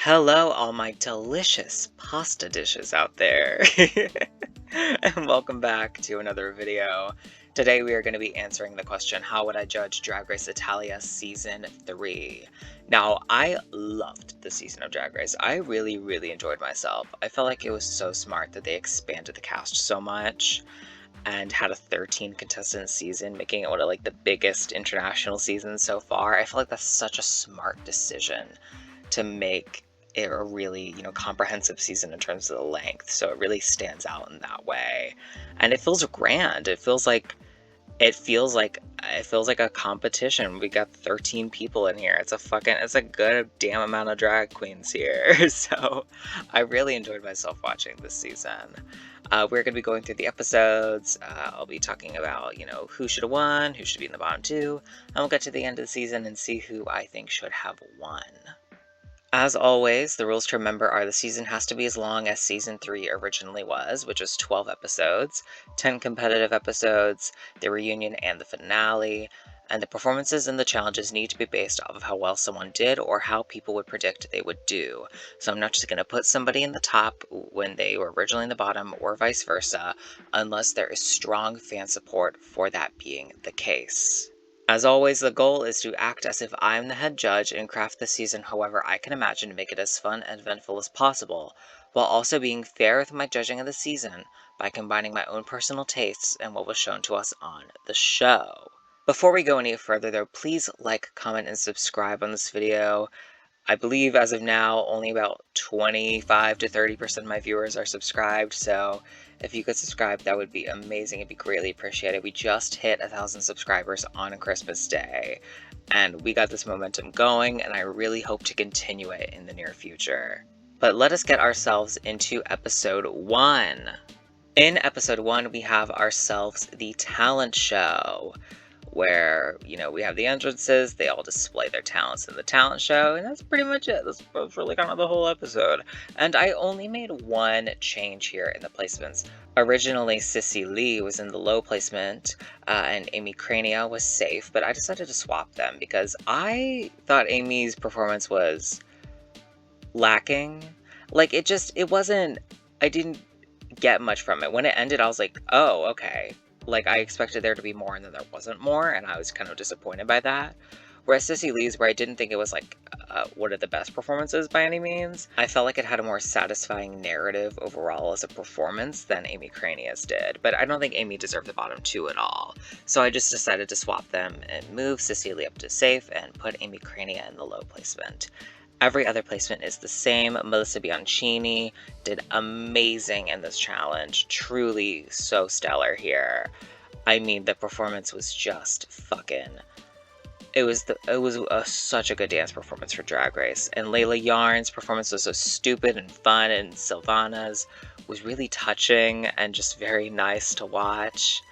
Hello, all my delicious pasta dishes out there. And welcome back to another video. Today we are going to be answering the question, how would I judge Drag Race Italia Season 3? Now, I loved the season of Drag Race. I really enjoyed myself. I felt like it was so smart that they expanded the cast so much and had a 13 contestant season, making it one of like the biggest international seasons so far. I feel like that's such a smart decision to make it a really, comprehensive season in terms of the length. So it really stands out in that way. And it feels grand. It feels like a competition. We got 13 people in here. It's a good damn amount of drag queens here. So I really enjoyed myself watching this season. We're going to be going through the episodes. I'll be talking about, who should have won, who should be in the bottom two, and we'll get to the end of the season and see who I think should have won. As always, the rules to remember are the season has to be as long as Season 3 originally was, which was 12 episodes, 10 competitive episodes, the reunion and the finale, and the performances and the challenges need to be based off of how well someone did or how people would predict they would do. So I'm not just going to put somebody in the top when they were originally in the bottom or vice versa, unless there is strong fan support for that being the case. As always, the goal is to act as if I'm the head judge and craft the season however I can imagine to make it as fun and eventful as possible, while also being fair with my judging of the season by combining my own personal tastes and what was shown to us on the show. Before we go any further though, please like, comment, and subscribe on this video. I believe as of now, only about 25 to 30% of my viewers are subscribed, so if you could subscribe, that would be amazing. It'd be greatly appreciated. We just hit 1,000 subscribers on Christmas Day, and we got this momentum going, and I really hope to continue it in the near future. But let us get ourselves into episode 1. In episode 1, we have ourselves the talent show, where, we have the entrances, they all display their talents in the talent show, and that's pretty much it. That's really kind of the whole episode. And I only made one change here in the placements. Originally, Sissy Lee was in the low placement, and Amy Crania was safe, but I decided to swap them because I thought Amy's performance was lacking. Like, I didn't get much from it. When it ended, I was like, oh, okay. Like, I expected there to be more, and then there wasn't more, and I was kind of disappointed by that. Whereas Sissy Lee's, where I didn't think it was, like, one of the best performances by any means, I felt like it had a more satisfying narrative overall as a performance than Amy Crania's did. But I don't think Amy deserved the bottom two at all. So I just decided to swap them and move Sissy Lee up to safe and put Amy Crania in the low placement. Every other placement is the same. Melissa Bianchini did amazing in this challenge. Truly so stellar here. I mean, the performance was just fucking... It was such a good dance performance for Drag Race. And Layla Yarn's performance was so stupid and fun, and Silvana's was really touching and just very nice to watch.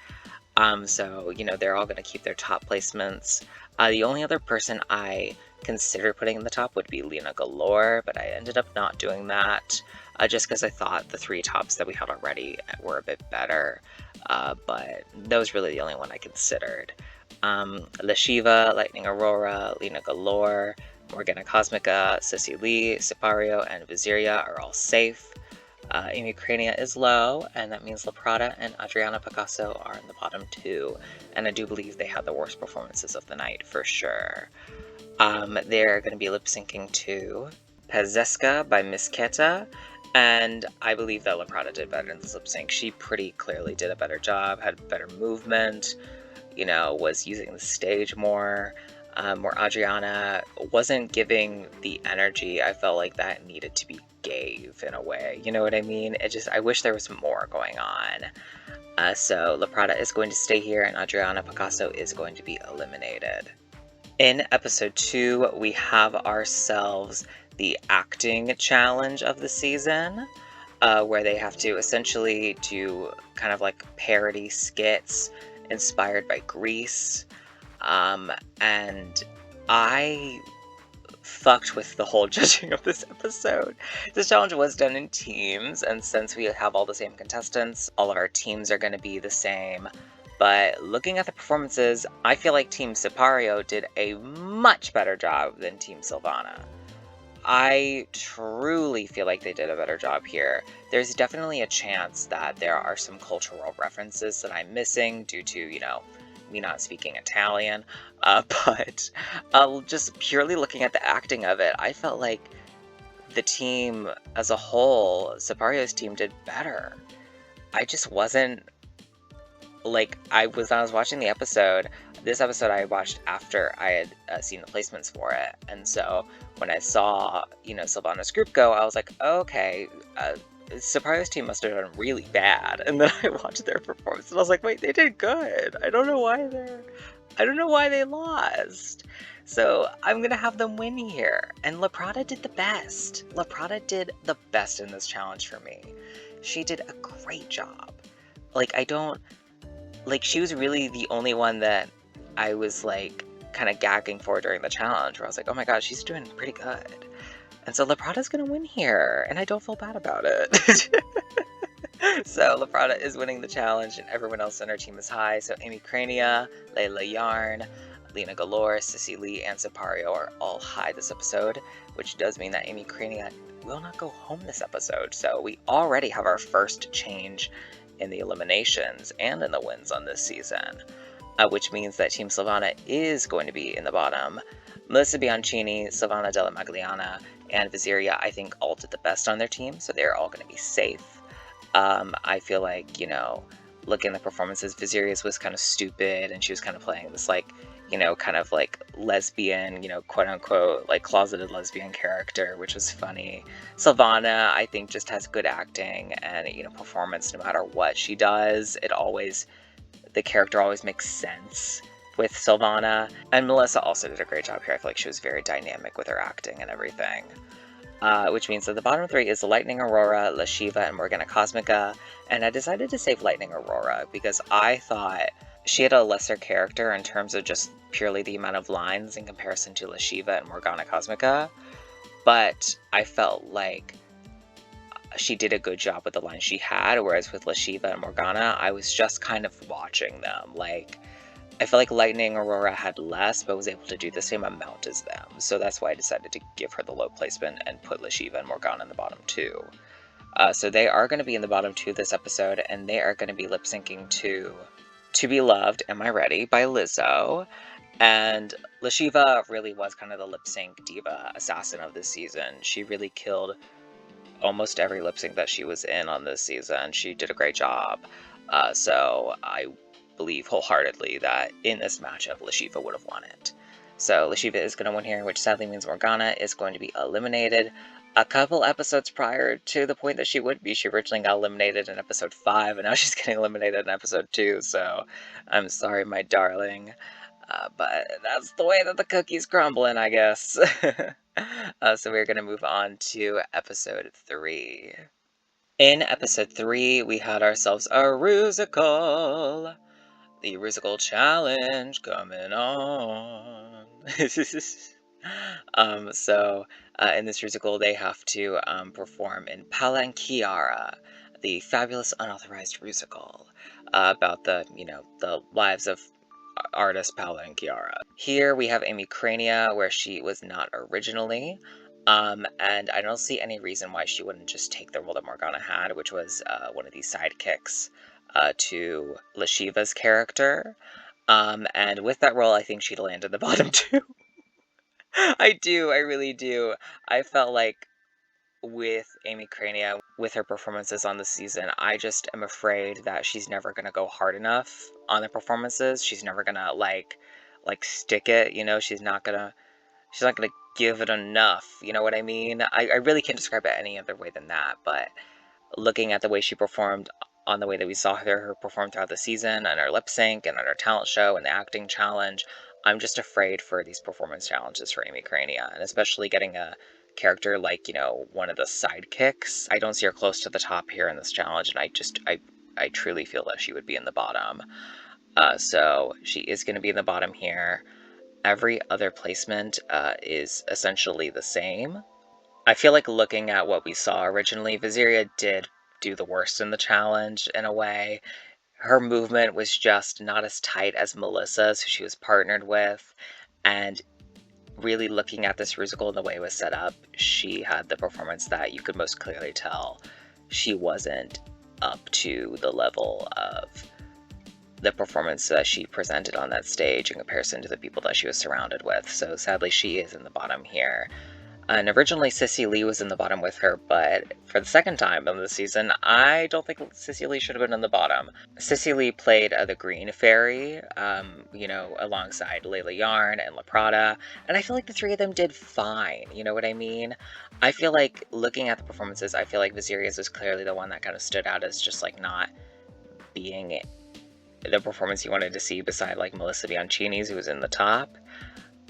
So, they're all going to keep their top placements. The only other person I considered putting in the top would be Lena Galore, but I ended up not doing that, just because I thought the three tops that we had already were a bit better, but that was really the only one I considered. Lashiva, Lightning Aurora, Lena Galore, Morgana Cosmica, Sissy Lee, Sipario, and Viziria are all safe. Amy Crania is low, and that means La Prada and Adriana Picasso are in the bottom two, and I do believe they had the worst performances of the night for sure. They're going to be lip-syncing to Pezeska by Miss Keta, and I believe that La Prada did better in this lip-sync. She pretty clearly did a better job, had better movement, was using the stage more. Where Adriana wasn't giving the energy I felt like that needed to be gave in a way. You know what I mean? I wish there was more going on. So La Prada is going to stay here, and Adriana Picasso is going to be eliminated. In episode 2, we have ourselves the acting challenge of the season, where they have to essentially do kind of like parody skits inspired by Grease. And I fucked with the whole judging of this episode. This challenge was done in teams, and since we have all the same contestants, all of our teams are going to be the same. But looking at the performances, I feel like Team Sipario did a much better job than Team Silvana. I truly feel like they did a better job here. There's definitely a chance that there are some cultural references that I'm missing due to, me not speaking Italian. But just purely looking at the acting of it, I felt like the team as a whole, Sapario's team, did better. I just wasn't like when I was watching the episode. This episode I watched after I had seen the placements for it, and so when I saw Sylvana's group go, I was like, okay, Sapario's team must have done really bad. And then I watched their performance, and I was like, wait, they did good. I don't know why they lost. So I'm gonna have them win here. And La Prada did the best. La Prada did the best in this challenge for me. She did a great job. She was really the only one that I was like kind of gagging for during the challenge, where I was like, oh my god, she's doing pretty good. And so La Prada's gonna win here, and I don't feel bad about it. So La Prada is winning the challenge, and everyone else on her team is high. So Amy Crania, Layla Yarn, Lena Galore, Sissy Lee, and Sapario are all high this episode, which does mean that Amy Crania will not go home this episode. So we already have our first change in the eliminations and in the wins on this season, which means that Team Sylvana is going to be in the bottom. Melissa Bianchini, Sylvana Della Magliana, and Viziria, I think, all did the best on their team, so they're all going to be safe. I feel like, looking at the performances, Viziria's was kind of stupid, and she was kind of playing this, kind of like lesbian, quote unquote, like closeted lesbian character, which was funny. Sylvana, I think, just has good acting and, performance no matter what she does. The character always makes sense with Sylvana. And Melissa also did a great job here. I feel like she was very dynamic with her acting and everything. Which means that the bottom three is Lightning Aurora, La Shiva, and Morgana Cosmica. And I decided to save Lightning Aurora because I thought she had a lesser character in terms of just purely the amount of lines in comparison to La Shiva and Morgana Cosmica. But I felt like she did a good job with the lines she had, whereas with La Shiva and Morgana, I was just kind of watching them. I feel like Lightning Aurora had less, but was able to do the same amount as them. So that's why I decided to give her the low placement and put La Shiva and Morgana in the bottom two. So they are going to be in the bottom two this episode, and they are going to be lip syncing To Be Loved, Am I Ready by Lizzo. And La Shiva really was kind of the lip sync diva assassin of this season. She really killed almost every lip sync that she was in on this season. She did a great job. So I believe wholeheartedly that in this matchup, La Shiva would have won it. So La Shiva is going to win here, which sadly means Morgana is going to be eliminated. A couple episodes prior to the point that she would be, she originally got eliminated in episode 5, and now she's getting eliminated in episode 2, so I'm sorry, my darling. But that's the way that the cookie's crumbling, I guess. So we're going to move on to episode 3. In episode 3, we had ourselves a Rusical. The Rusical Challenge coming on. In this Rusical, they have to perform in Palanquiara, the fabulous unauthorized Rusical, about the lives of artist Palanquiara. Here we have Amy Crania, where she was not originally, and I don't see any reason why she wouldn't just take the role that Morgana had, which was one of these sidekicks to La Shiva's character. And with that role, I think she'd land in the bottom two. I really do. I felt like with Amy Crania, with her performances on the season, I just am afraid that she's never gonna go hard enough on the performances. She's never gonna like stick it, she's not gonna give it enough, you know what I mean? I really can't describe it any other way than that, but looking at the way she performed on the way that we saw her perform throughout the season and her lip sync and on her talent show and the acting challenge, I'm just afraid for these performance challenges for Amy Crania, and especially getting a character like, one of the sidekicks. I don't see her close to the top here in this challenge, and I truly feel that she would be in the bottom. So she is going to be in the bottom here. Every other placement is essentially the same. I feel like looking at what we saw originally, Viziria did do the worst in the challenge in a way. Her movement was just not as tight as Melissa's, who she was partnered with, and really looking at this musical and the way it was set up, she had the performance that you could most clearly tell she wasn't up to the level of the performance that she presented on that stage in comparison to the people that she was surrounded with. So sadly, she is in the bottom here. And originally, Cissy Lee was in the bottom with her, but for the second time in the season, I don't think Cissy Lee should have been in the bottom. Cissy Lee played the Green Fairy, alongside Layla Yarn and La Prada, and I feel like the three of them did fine, you know what I mean? I feel like, looking at the performances, I feel like Viseria's was clearly the one that kind of stood out as just, like, not being the performance you wanted to see beside, like, Melissa Bianchini's, who was in the top.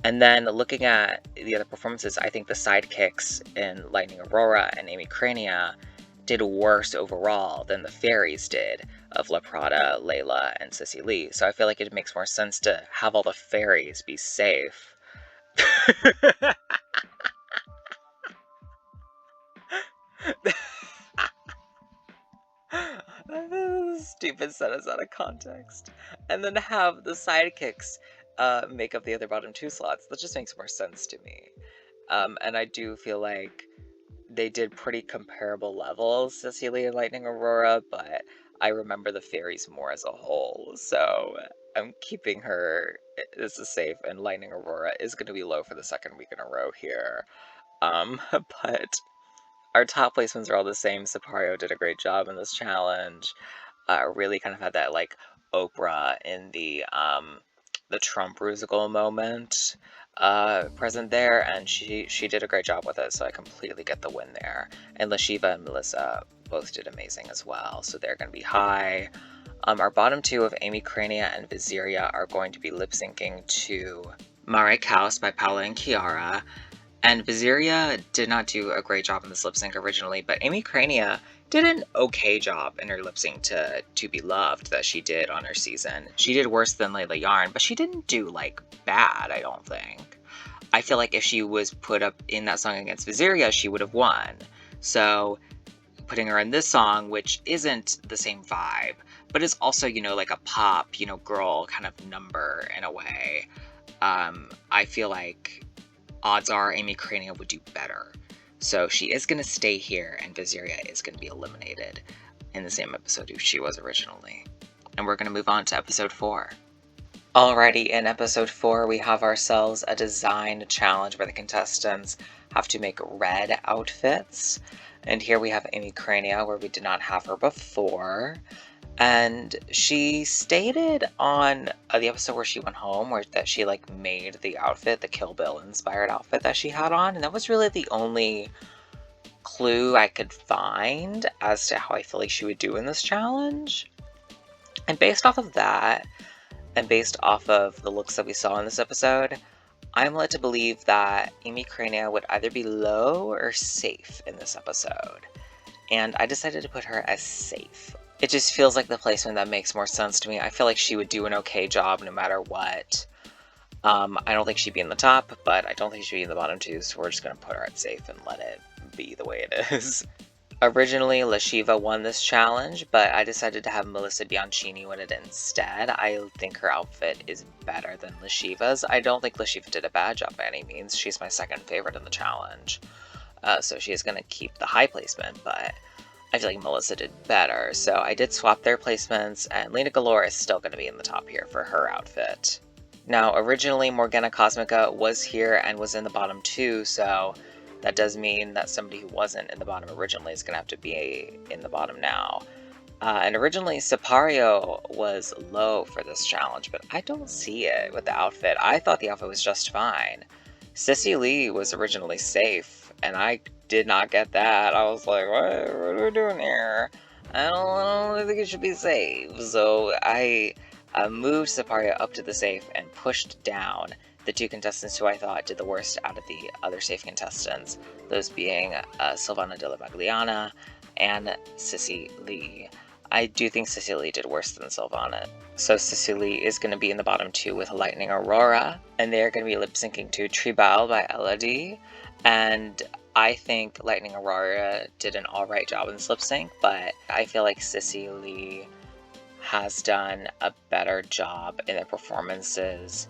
And then looking at the other performances, I think the sidekicks in Lightning Aurora and Amy Crania did worse overall than the fairies did of La Prada, Layla, and Cissy Lee. So I feel like it makes more sense to have all the fairies be safe. Stupid set us out of context. And then have the sidekicks make up the other bottom two slots. That just makes more sense to me. And I do feel like they did pretty comparable levels, Cecilia and Lightning Aurora, but I remember the fairies more as a whole. So I'm keeping her as a safe, and Lightning Aurora is going to be low for the second week in a row here. But our top placements are all the same. Sipario did a great job in this challenge. Really kind of had that, like, Oprah in the Trump musical moment present there, and she did a great job with it, so I completely get the win there. And Lashiva and Melissa both did amazing as well, so they're going to be high. Our bottom two of Amy Crania and Viseria are going to be lip-syncing to Mare Kaus by Paula and Kiara. And Viseria did not do a great job in this lip sync originally, but Amy Crania did an okay job in her lip sync to Be Loved that she did on her season. She did worse than Layla Yarn, but she didn't do, like, bad, I don't think. I feel like if she was put up in that song against Viseria, she would have won. So putting her in this song, which isn't the same vibe, but is also, like a pop, girl kind of number in a way, I feel like odds are Amy Crania would do better. So she is going to stay here, and Viseria is going to be eliminated in the same episode as she was originally. And we're going to move on to episode 4. Alrighty, in episode 4, we have ourselves a design challenge where the contestants have to make red outfits. And here we have Amy Crania, where we did not have her before. And she stated on the episode where she went home that she, like, made the outfit, the Kill Bill inspired outfit that she had on. And that was really the only clue I could find as to how I feel like she would do in this challenge. And based off of that, and based off of the looks that we saw in this episode, I'm led to believe that Amy Crania would either be low or safe in this episode. And I decided to put her as safe. It just feels like the placement that makes more sense to me. I feel like she would do an okay job no matter what. I don't think she'd be in the top, but I don't think she'd be in the bottom two, so we're just going to put her at safe and let it be the way it is. Originally, Lashiva won this challenge, but I decided to have Melissa Bianchini win it instead. I think her outfit is better than Lashiva's. I don't think Lashiva did a bad job by any means. She's my second favorite in the challenge. So she is going to keep the high placement, but I feel like Melissa did better. So I did swap their placements, and Lena Galore is still going to be in the top here for her outfit. Now, originally, Morgana Cosmica was here and was in the bottom two, so that does mean that somebody who wasn't in the bottom originally is going to have to be in the bottom now. And originally, Sipario was low for this challenge, but I don't see it with the outfit. I thought the outfit was just fine. Cissy Lee was originally safe, and I did not get that. I was like, what are we doing here? I don't think it should be safe. So I moved Sipario up to the safe and pushed down the two contestants who I thought did the worst out of the other safe contestants, those being Silvana Della Magliana and Cissy Lee. I do think Cissy Lee did worse than Silvana. So Cissy Lee is going to be in the bottom two with Lightning Aurora, and they're going to be lip-syncing to Tribal by Elodie. And I think Lightning Aurora did an alright job in this lip-sync, but I feel like Cissy Lee has done a better job in their performances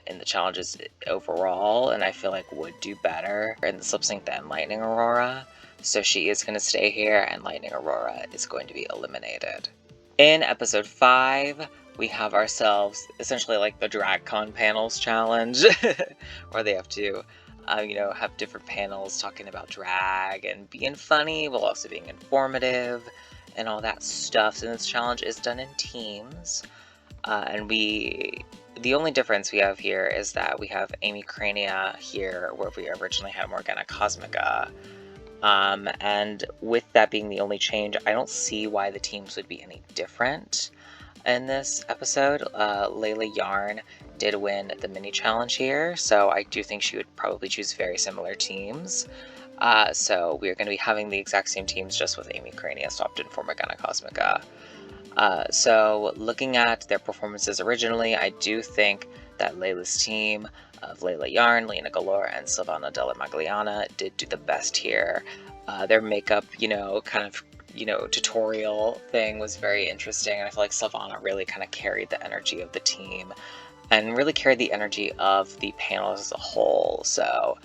in the challenges overall, and I feel like would do better in the lip sync than Lightning Aurora. So she is going to stay here, and Lightning Aurora is going to be eliminated. In episode 5, we have ourselves essentially like the DragCon panels challenge, where they have to, have different panels talking about drag and being funny while also being informative and all that stuff. And this challenge is done in teams, and the only difference we have here is that we have Amy Crania here, where we originally had Morgana Cosmica. And with that being the only change, I don't see why the teams would be any different in this episode. Layla Yarn did win the mini challenge here, so I do think she would probably choose very similar teams. So we're going to be having the exact same teams, just with Amy Crania swapped in for Morgana Cosmica. So looking at their performances originally, I do think that Layla's team of Layla Yarn, Lena Galore, and Silvana Della Magliana did do the best here. Their makeup, kind of, tutorial thing was very interesting, and I feel like Silvana really kind of carried the energy of the team and really carried the energy of the panel as a whole. So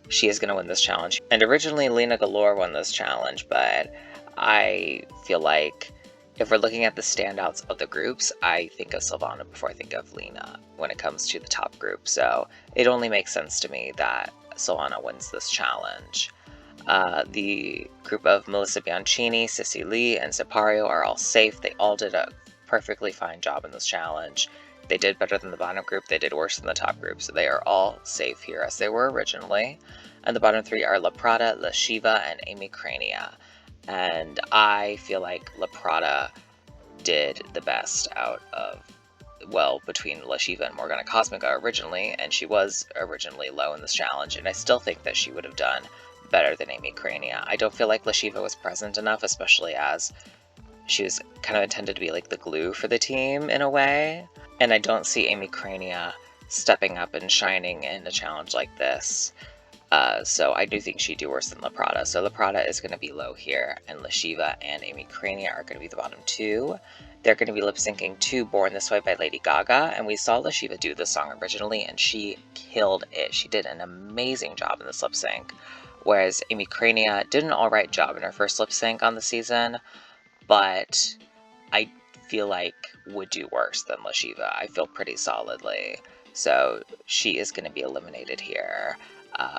she is going to win this challenge. And originally Lena Galore won this challenge, but I feel like if we're looking at the standouts of the groups, I think of Silvana before I think of Lena when it comes to the top group. So it only makes sense to me that Silvana wins this challenge. The group of Melissa Bianchini, Sissy Lee, and Sipario are all safe. They all did a perfectly fine job in this challenge. They did better than the bottom group. They did worse than the top group. So they are all safe here as they were originally. And the bottom 3 are La Prada, La Shiva, and Amy Crania. And I feel like La Prada did the best out of, between La Shiva and Morgana Cosmica originally, and she was originally low in this challenge, and I still think that she would have done better than Amy Crania. I don't feel like La Shiva was present enough, especially as she was kind of intended to be like the glue for the team in a way, and I don't see Amy Crania stepping up and shining in a challenge like this. So I do think she'd do worse than La Prada. So La Prada is going to be low here, and La Shiva and Amy Crania are going to be the bottom 2. They're going to be lip syncing to Born This Way by Lady Gaga, and we saw La Shiva do this song originally, and she killed it. She did an amazing job in this lip sync, whereas Amy Crania did an alright job in her first lip sync on the season, but I feel like would do worse than La Shiva. I feel pretty solidly. So she is going to be eliminated here.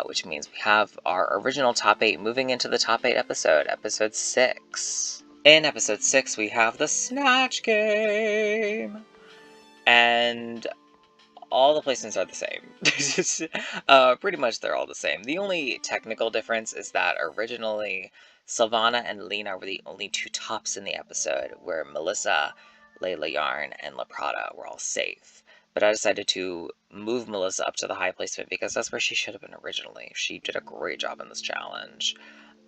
Which means we have our original top 8 moving into the top 8 episode, episode 6. In episode 6, we have the Snatch Game. And all the placements are the same. Pretty much they're all the same. The only technical difference is that originally Silvana and Lena were the only 2 tops in the episode, where Melissa, Layla Yarn, and La Prada were all safe. But I decided to move Melissa up to the high placement because that's where she should have been originally. She did a great job in this challenge.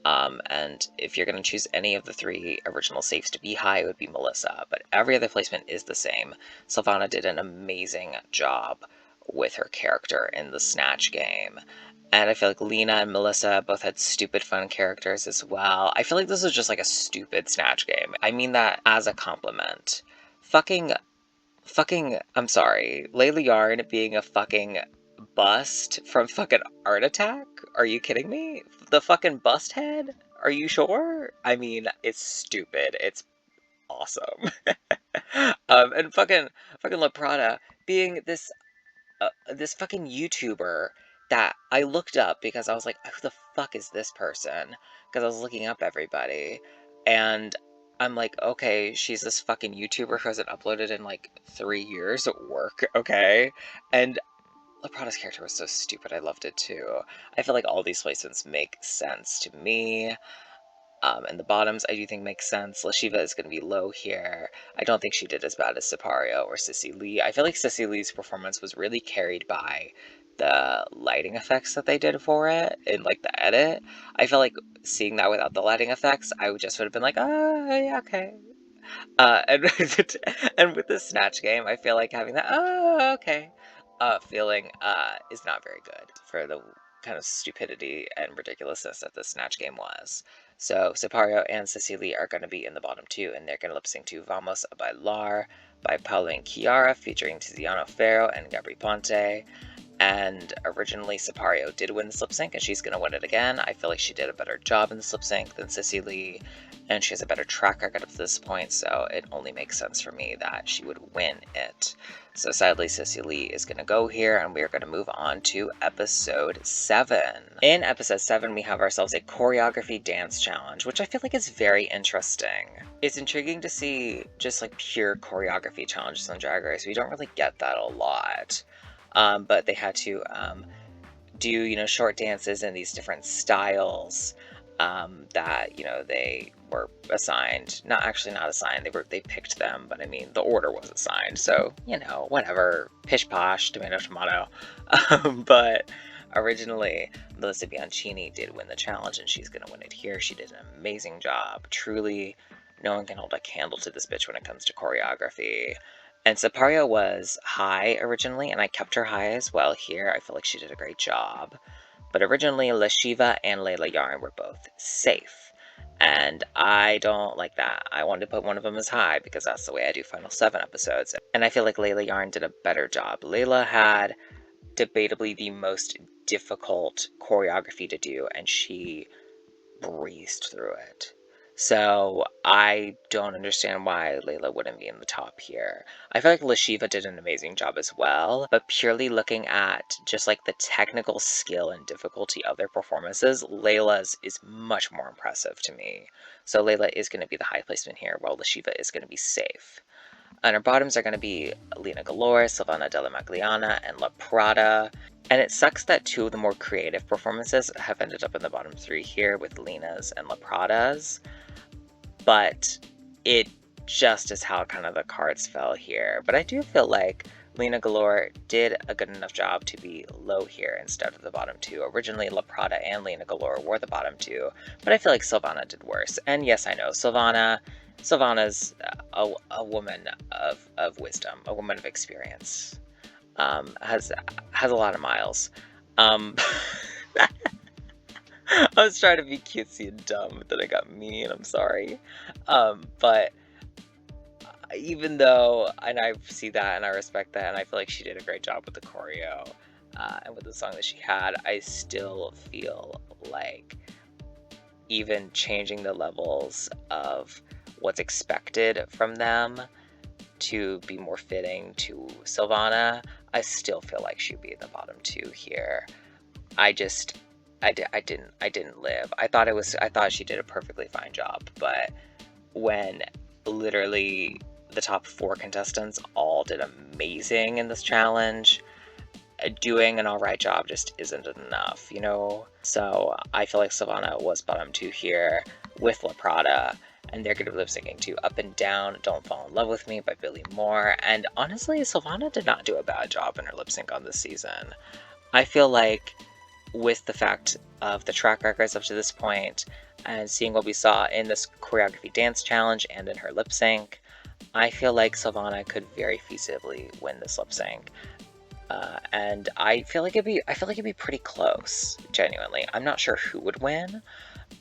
And if you're going to choose any of the 3 original safes to be high, it would be Melissa. But every other placement is the same. Silvana did an amazing job with her character in the Snatch Game. And I feel like Lena and Melissa both had stupid fun characters as well. I feel like this was just like a stupid Snatch Game. I mean that as a compliment. I'm sorry, Layla Yarn being a fucking bust from fucking Art Attack? Are you kidding me? The fucking bust head? Are you sure? I mean, it's stupid. It's awesome. And fucking La Prada being this fucking YouTuber that I looked up because I was like, who the fuck is this person? Because I was looking up everybody, and I'm like, okay, she's this fucking YouTuber who hasn't uploaded in like 3 years at work, okay? And La Prada's character was so stupid, I loved it too. I feel like all these placements make sense to me. And the bottoms I do think make sense. La Shiva is going to be low here. I don't think she did as bad as Sipario or Sissy Lee. I feel like Sissy Lee's performance was really carried by the lighting effects that they did for it in like the edit. I feel like seeing that without the lighting effects, I would just would have been like, oh yeah, okay. And and with the Snatch Game, I feel like having that, oh okay, feeling is not very good for the kind of stupidity and ridiculousness that the Snatch Game was. So Sipario and Cecily are going to be in the bottom two, and they're going to lip sync to Vamos a Bailar by Paolo and Chiara, featuring Tiziano Ferro and Gabri Ponte. And originally Sipario did win this lip sync, and she's going to win it again. I feel like she did a better job in this lip sync than Cecily, and she has a better track record up to this point, so it only makes sense for me that she would win it. So sadly, Cecily is going to go here, and we are going to move on to episode 7. In episode 7, we have ourselves a choreography dance challenge, which I feel like is very interesting. It's intriguing to see just like pure choreography challenges on Drag Race. We don't really get that a lot. But they had to do, short dances in these different styles that, they were assigned. Not assigned, they picked them, but I mean, the order was assigned. So, whatever, pish posh, tomato, tomato. But originally, Melissa Bianchini did win the challenge, and she's going to win it here. She did an amazing job. Truly, no one can hold a candle to this bitch when it comes to choreography. And Sipario was high originally, and I kept her high as well here. I feel like she did a great job. But originally, Lashiva and Layla Yarn were both safe. And I don't like that. I wanted to put one of them as high because that's the way I do Final 7 episodes. And I feel like Layla Yarn did a better job. Layla had debatably the most difficult choreography to do, and she breezed through it. So I don't understand why Layla wouldn't be in the top here. I feel like Lashiva did an amazing job as well, but purely looking at just like the technical skill and difficulty of their performances, Layla's is much more impressive to me. So Layla is going to be the high placement here, while Lashiva is going to be safe. And our bottoms are going to be Lina Galore, Silvana Della Magliana, and La Prada. And it sucks that two of the more creative performances have ended up in the bottom 3 here with Lina's and La Prada's. But it just is how kind of the cards fell here. But I do feel like Lina Galore did a good enough job to be low here instead of the bottom 2. Originally, La Prada and Lina Galore were the bottom 2, but I feel like Silvana did worse. And yes, I know, Silvana's a woman of wisdom, a woman of experience, has a lot of miles. I was trying to be cutesy and dumb, but then I got mean, I'm sorry. But even though, and I see that and I respect that, and I feel like she did a great job with the choreo and with the song that she had, I still feel like even changing the levels of what's expected from them to be more fitting to Silvana, I still feel like she'd be in the bottom 2 here. I didn't live. I thought she did a perfectly fine job, but when literally the top 4 contestants all did amazing in this challenge, doing an alright job just isn't enough, So I feel like Silvana was bottom 2 here with La Prada, and they're going to be lip syncing to Up and Down, Don't Fall in Love with Me by Billy Moore. And honestly, Silvana did not do a bad job in her lip sync on this season. I feel like with the fact of the track records up to this point, and seeing what we saw in this choreography dance challenge and in her lip sync, I feel like Silvana could very feasibly win this lip sync. And I feel like it'd be pretty close, genuinely. I'm not sure who would win,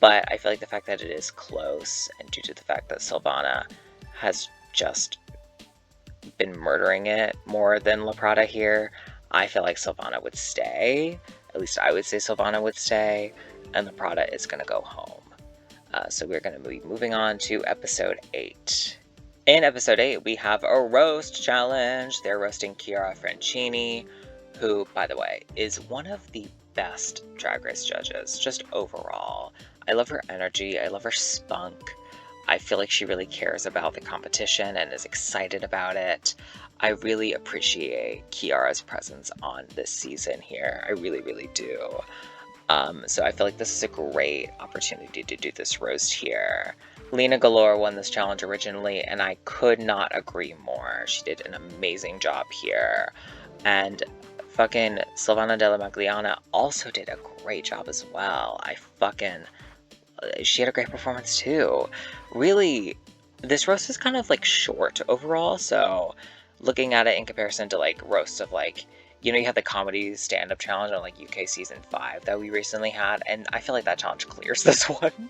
but I feel like the fact that it is close, and due to the fact that Silvana has just been murdering it more than La Prada here, I feel like Silvana would stay. At least I would say Silvana would stay, and La Prada is going to go home. So we're going to be moving on to episode 8. In episode 8, we have a roast challenge. They're roasting Chiara Francini, who, by the way, is one of the best Drag Race judges, just overall. I love her energy. I love her spunk. I feel like she really cares about the competition and is excited about it. I really appreciate Chiara's presence on this season here. I really, really do. So I feel like this is a great opportunity to do this roast here. Lina Galore won this challenge originally, and I could not agree more. She did an amazing job here. And fucking Silvana Della Magliana also did a great job as well. She had a great performance too. Really, this roast is kind of like short overall, so looking at it in comparison to like roasts of like, you know, you had the comedy stand-up challenge on like UK season 5 that we recently had, and I feel like that challenge clears this one.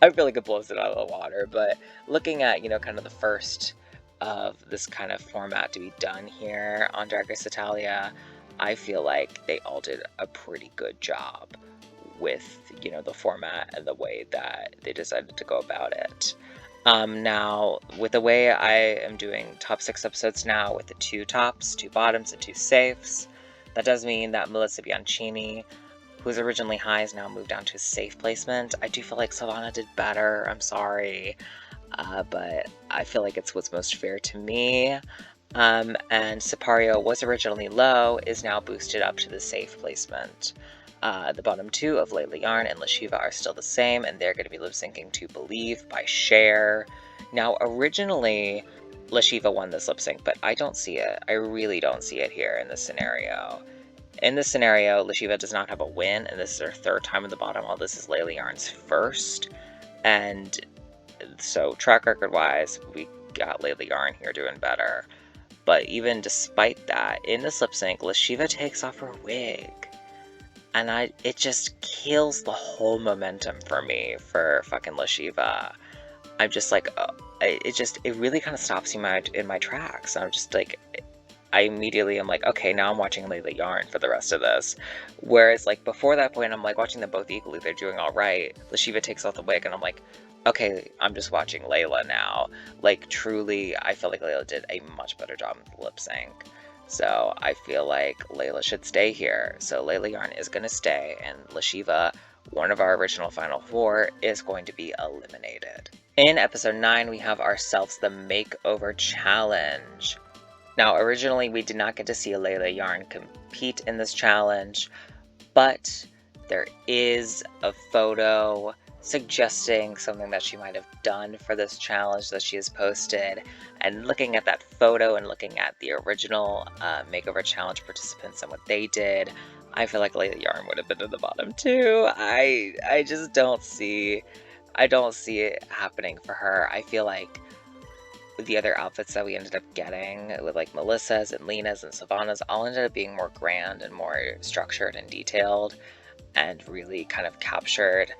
I feel like it blows it out of the water, but looking at, you know, kind of the first of this kind of format to be done here on Drag Race Italia, I feel like they all did a pretty good job with, you know, the format and the way that they decided to go about it. Now, with the way I am doing top 6 episodes now, with the 2 tops, 2 bottoms, and 2 safes, that does mean that Melissa Bianchini, who's originally high, has now moved down to a safe placement. I do feel like Savannah did better, I'm sorry, but I feel like it's what's most fair to me. And Sipario was originally low, is now boosted up to the safe placement. The bottom 2 of Layla Yarn and Lashiva are still the same, and they're going to be lip-syncing to Believe by Cher. Now, originally, Lashiva won this lip-sync, but I don't see it. I really don't see it here in this scenario. In this scenario, Lashiva does not have a win, and this is her 3rd time in the bottom, while this is Layla Yarn's 1st. And so, track record-wise, we got Layla Yarn here doing better. But even despite that, in this lip-sync, Lashiva takes off her wig. And it just kills the whole momentum for me for fucking Lashiva. I'm just like, it really kind of stops me in my tracks. I'm just like, I immediately am like, okay, now I'm watching Layla Yarn for the rest of this. Whereas like before that point, I'm like watching them both equally. They're doing all right. Lashiva takes off the wig, and I'm like, okay, I'm just watching Layla now. Like truly, I feel like Layla did a much better job with the lip sync. So I feel like Layla should stay here. So Layla Yarn is going to stay, and Lashiva, one of our original final 4, is going to be eliminated. In episode 9, we have ourselves the Makeover Challenge. Now, originally, we did not get to see Layla Yarn compete in this challenge, but there is a photo suggesting something that she might have done for this challenge that she has posted. And looking at that photo and looking at the original Makeover Challenge participants and what they did, I feel like Layla Yarn would have been in the bottom too. I just don't see it happening for her. I feel like the other outfits that we ended up getting with like Melissa's and Lena's and Savannah's all ended up being more grand and more structured and detailed, and really kind of captured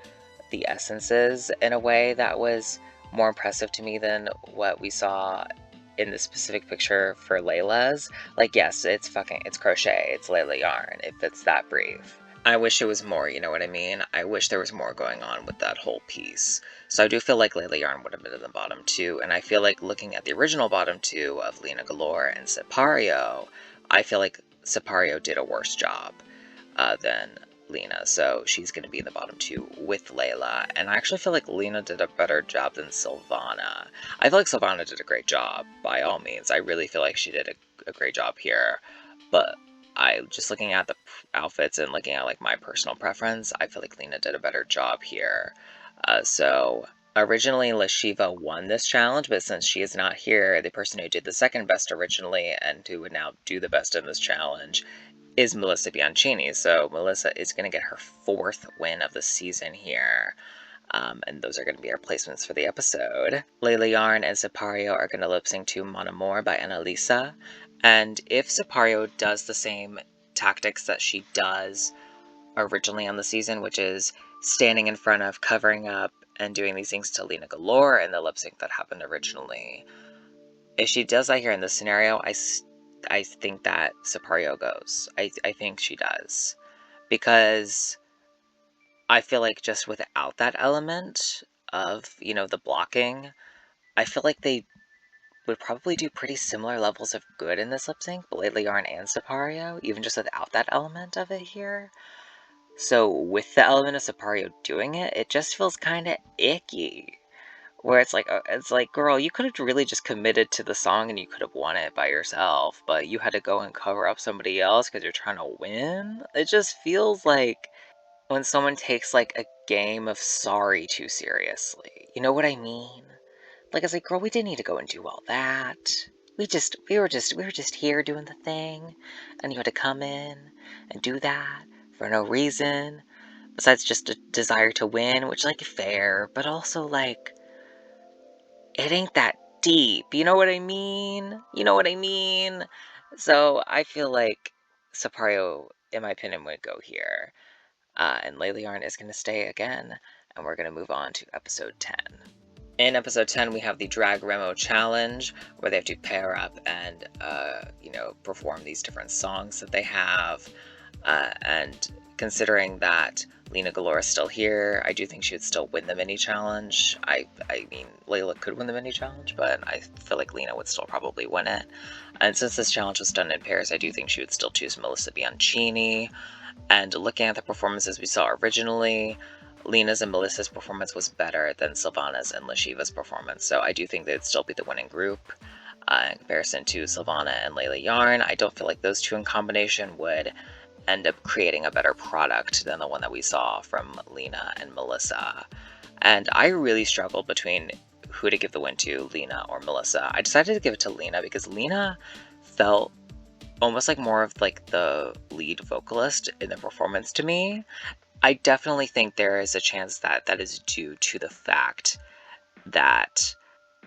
the essences in a way that was more impressive to me than what we saw in the specific picture for Layla's. Like, yes, it's crochet, it's Layla Yarn, if it's that brief. I wish it was more, you know what I mean? I wish there was more going on with that whole piece. So I do feel like Layla Yarn would have been in the bottom 2, and I feel like looking at the original bottom 2 of Lena Galore and Sipario, I feel like Sipario did a worse job than Lena, so she's going to be in the bottom 2 with Layla. And I actually feel like Lena did a better job than Silvana. I feel like Silvana did a great job, by all means. I really feel like she did a great job here, but just looking at the outfits and looking at like my personal preference, I feel like Lena did a better job here. So originally Lashiva won this challenge, but since she is not here, the person who did the second best originally and who would now do the best in this challenge is Melissa Bianchini. So Melissa is going to get her 4th win of the season here. And those are going to be our placements for the episode. Layla Yarn and Sipario are going to lip sync to Mon Amour by Annalisa. And if Sipario does the same tactics that she does originally on the season, which is standing in front of, covering up, and doing these things to Lena Galore in the lip sync that happened originally, if she does that here in this scenario, I think that Sipario goes. I think she does. Because I feel like just without that element of, you know, the blocking, I feel like they would probably do pretty similar levels of good in this lip sync, but Layla Yarn and Sipario, even just without that element of it here. So with the element of Sipario doing it, it just feels kind of icky. Where it's like, girl, you could have really just committed to the song and you could have won it by yourself, but you had to go and cover up somebody else because you're trying to win. It just feels like when someone takes like a game of Sorry too seriously. You know what I mean? Like, it's like, girl, we didn't need to go and do all that. We were just here doing the thing, and you had to come in and do that for no reason, besides just a desire to win, which, like, fair, but also, like, it ain't that deep. You know what I mean? You know what I mean? So I feel like Sapario, in my opinion, would go here. And Layla Yarn is going to stay again, and we're going to move on to episode 10. In episode 10, we have the Drag Remo Challenge, where they have to pair up and, perform these different songs that they have. And considering that Lena Galore is still here, I do think she would still win the mini challenge. I mean, Layla could win the mini challenge, but I feel like Lena would still probably win it. And since this challenge was done in pairs, I do think she would still choose Melissa Bianchini. And looking at the performances we saw originally, Lena's and Melissa's performance was better than Sylvana's and Lashiva's performance, so I do think they'd still be the winning group. In comparison to Sylvana and Layla Yarn, I don't feel like those two in combination would end up creating a better product than the one that we saw from Lena and Melissa. And I really struggled between who to give the win to, Lena or Melissa. I decided to give it to Lena because Lena felt almost like more of like the lead vocalist in the performance to me. I definitely think there is a chance that that is due to the fact that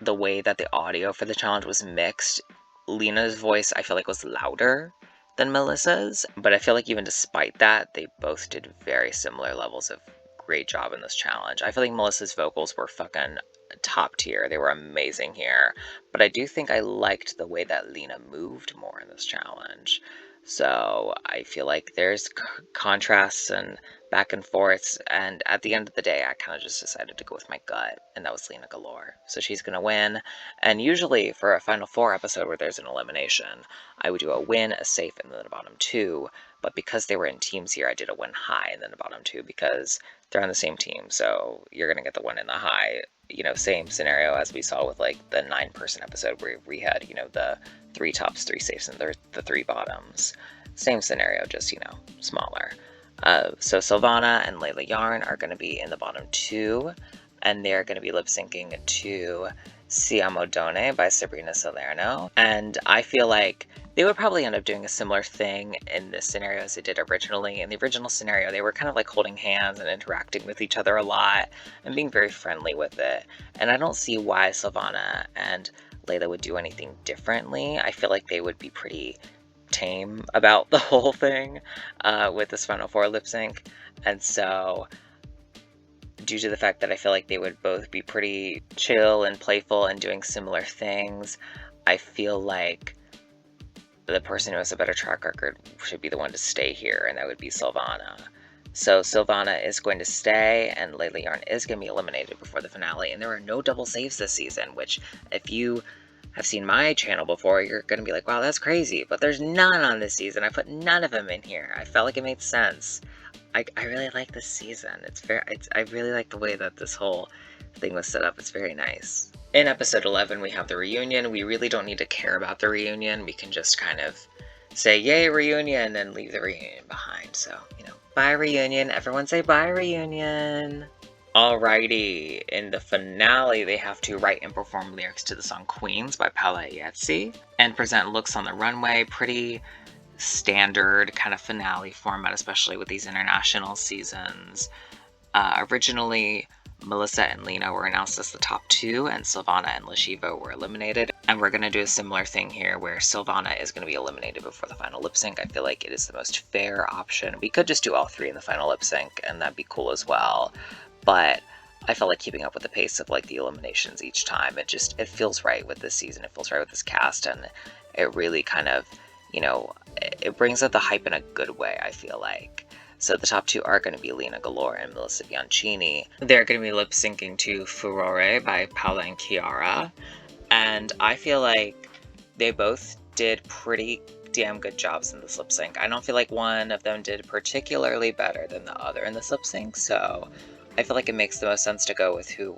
the way that the audio for the challenge was mixed, Lena's voice I feel like was louder than Melissa's, but I feel like even despite that, they both did very similar levels of great job in this challenge. I feel like Melissa's vocals were fucking top tier. They were amazing here, but I do think I liked the way that Lena moved more in this challenge. So I feel like there's contrasts and back and forths, and at the end of the day, I kind of just decided to go with my gut, and that was Lena Galore. So she's gonna win, and usually for a Final Four episode where there's an elimination, I would do a win, a safe, and then a bottom two, but because they were in teams here, I did a win high and then a bottom two because they're on the same team, so you're gonna get the win in the high. Same scenario as we saw with like the 9-person episode where we had, the 3 tops, 3 safes, and the 3 bottoms. Same scenario, just, smaller. So Sylvana and Layla Yarn are going to be in the bottom 2, and they're going to be lip syncing to Siamo Done by Sabrina Salerno. And I feel like they would probably end up doing a similar thing in this scenario as they did originally. In the original scenario, they were kind of like holding hands and interacting with each other a lot and being very friendly with it. And I don't see why Sylvana and Layla would do anything differently. I feel like they would be pretty tame about the whole thing with this Final Four lip sync. And so, due to the fact that I feel like they would both be pretty chill and playful and doing similar things, I feel like the person who has a better track record should be the one to stay here, and that would be Sylvana. So Sylvana is going to stay, and Layla Yarn is going to be eliminated before the finale. And there are no double saves this season, which, if you have seen my channel before, you're going to be like, wow, that's crazy. But there's none on this season. I put none of them in here. I felt like it made sense. I really like this season. I really like the way that this whole thing was set up. It's very nice. In episode 11, we have the reunion. We really don't need to care about the reunion. We can just kind of say, yay, reunion, and leave the reunion behind. So, bye, reunion. Everyone say bye, reunion. Alrighty, in the finale, they have to write and perform lyrics to the song Queens by Paula Ietzi and present looks on the runway. Pretty standard kind of finale format, especially with these international seasons. Originally, Melissa and Lena were announced as the top 2, and Sylvana and Lashiva were eliminated. And we're going to do a similar thing here where Sylvana is going to be eliminated before the final lip sync. I feel like it is the most fair option. We could just do all 3 in the final lip sync, and that'd be cool as well. But I felt like keeping up with the pace of like the eliminations each time. It feels right with this season. It feels right with this cast, and it really kind of, it brings out the hype in a good way, I feel like. So the top 2 are going to be Lena Galore and Melissa Bianchini. They're going to be lip syncing to Furore by Paula and Kiara. And I feel like they both did pretty damn good jobs in this lip sync. I don't feel like one of them did particularly better than the other in this lip sync. So I feel like it makes the most sense to go with who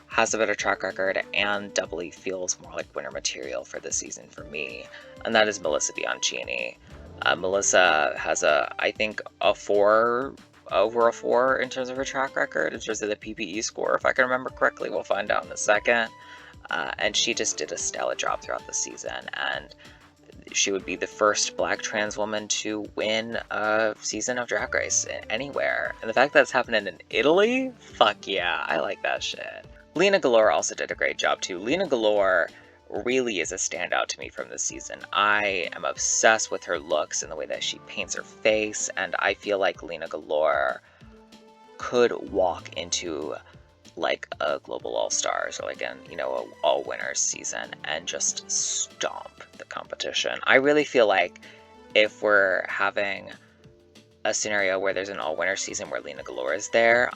has a better track record and doubly feels more like winner material for this season for me. And that is Melissa Bianchini. Melissa has I think a 4 over a 4 in terms of her track record, in terms of the PPE score, if I can remember correctly. We'll find out in a second. And she just did a stellar job throughout the season, and she would be the first Black trans woman to win a season of Drag Race anywhere. And the fact that it's happening in Italy? Fuck yeah, I like that shit. Lena Galore also did a great job too. Lena Galore really is a standout to me from this season. I am obsessed with her looks and the way that she paints her face, and I feel like Lena Galore could walk into like a global all-stars or like an a all-winners season and just stomp the competition. I really feel like if we're having a scenario where there's an all-winner season where Lena Galore is there,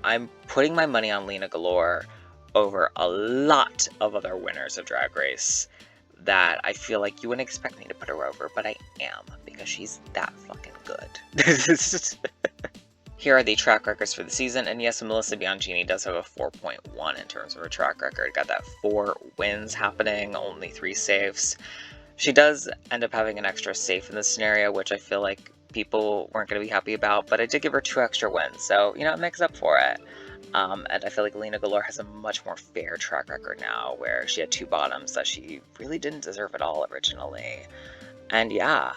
I'm putting my money on Lena Galore over a lot of other winners of Drag Race that I feel like you wouldn't expect me to put her over, but I am, because she's that fucking good. Here are the track records for the season, and yes, Melissa Bianchini does have a 4.1 in terms of her track record. Got that 4 wins happening, only 3 safes. She does end up having an extra safe in this scenario, which I feel like people weren't going to be happy about, but I did give her 2 extra wins, so, it makes up for it. And I feel like Lena Galore has a much more fair track record now, where she had 2 bottoms that she really didn't deserve at all originally. And yeah,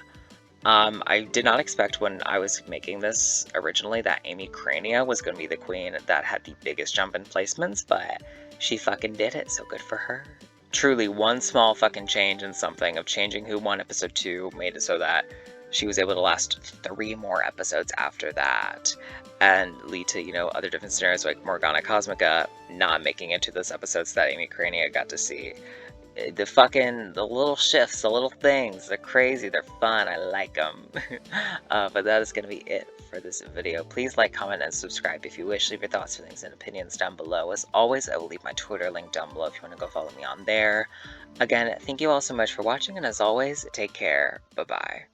I did not expect when I was making this originally that Amy Crania was going to be the queen that had the biggest jump in placements, but she fucking did it, so good for her. Truly, one small fucking change in something of changing who won episode 2 made it so that she was able to last 3 more episodes after that and lead to, other different scenarios like Morgana Cosmica not making it to those episodes that Amy Crania got to see. The little shifts, the little things, they're crazy, they're fun, I like them. But that is going to be it for this video. Please like, comment, and subscribe if you wish. Leave your thoughts, feelings, and opinions down below. As always, I will leave my Twitter link down below if you want to go follow me on there. Again, thank you all so much for watching, and as always, take care. Bye-bye.